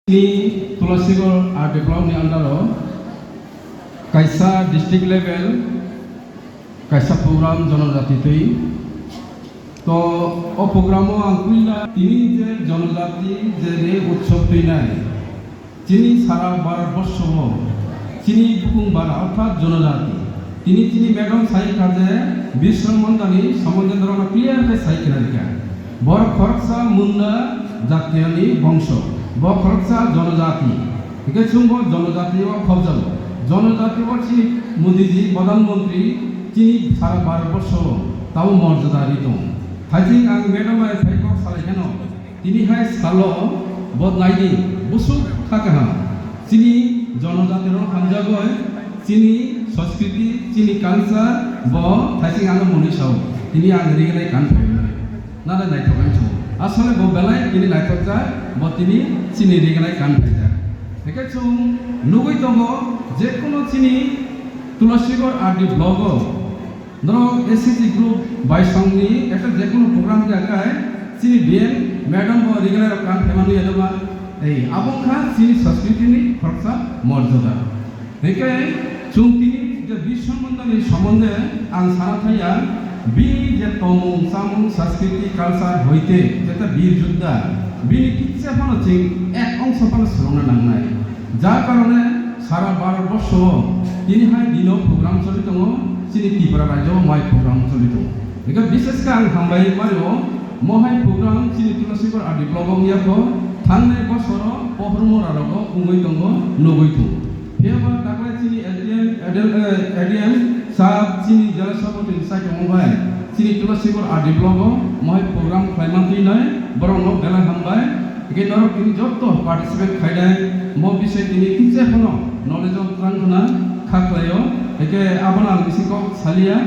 Ini Tulasigor are developed under Kaisa district level Kaisa program Janojati tui to o program angkuila tini je Janojati je re utsob tui nai tini sara bar bosho tini bukung bara orthat Janojati tini madam sai kaje Bishram Mandani samondendra clear ke sai kinarika bor khorsa munna jatiyani bongsho बखरसा जनजाति ठीक सुंग जनजाति खबजाल जनजाति मोदीजी प्रधानमंत्री चीनी सारा भारतवर्ष ताव मर्यादारि दं हाइथिं आं मेडम फाइकक सालायखानो तिनिहाय सालो बदनायनि बुसुक थाकाहा चीनी जनजातिर हामजागय चीनी संस्कृति चीनी कालचार ब हाइथिं आं मनिसाव तिनि आं रिगनाय कानफायनाय नाथाय नायथावनाय আসলে বেলায় তিনি নাইথক যায় বা তিনি চিনি রেগানায় কান ফাইজা দেখেছো নবৈতম যে কোনো চিনি তুলসীগড় আরডি ব্লগ ধরো এসিসি গ্রুপ বাইসংনি একটা যে কোনো প্রোগ্রাম জায়গায় চিনি বিএন ম্যাডাম বা রেগানায় কান ফাইমানো এদবা এই আবংখা চিনি সংস্কৃতিনি খরচা মর্যাদা দেখে চুং তিনি যে বিশ্ব সম্বন্ধে সম্বন্ধে আং সারা থাইয়া বি যে তমুং সামুং সংস্কৃতি কালচার হইতে যেটা বীর যোদ্ধা বিনি কিচ্ছা ফানো ঠিক এক অংশ ফানো শ্রমে নাংনাই যার কারণে সারা ভারতবর্ষ তিনি হয় দিন প্রোগ্রাম চলিত চিনি ত্রিপুরা রাজ্য মাই প্রোগ্রাম চলিত এখানে বিশেষ করে আং হামবাই মারিও মহাই প্রোগ্রাম চিনি তুলসীগড় আদি ব্লগং ইয়াকো থাংনাই বছর পহরমর আরগ উঙ্গই দङ নগৈ দङ बेयावबो दाख्लै चिनि एडिएम साब चिनि जल सभापति साइट मबाइल चिनि तुलसीगढ़ आरडि ब्लग महाय प्रग्राम खालामनानै नै बरं बेला हामबाय एके नरक तिनि जत्त पार्टिसिपेट खायदाय म बिषय तिनि किसे फनो नलेज ट्रांगना खाख्लायो एके आबना बिसिको सालिया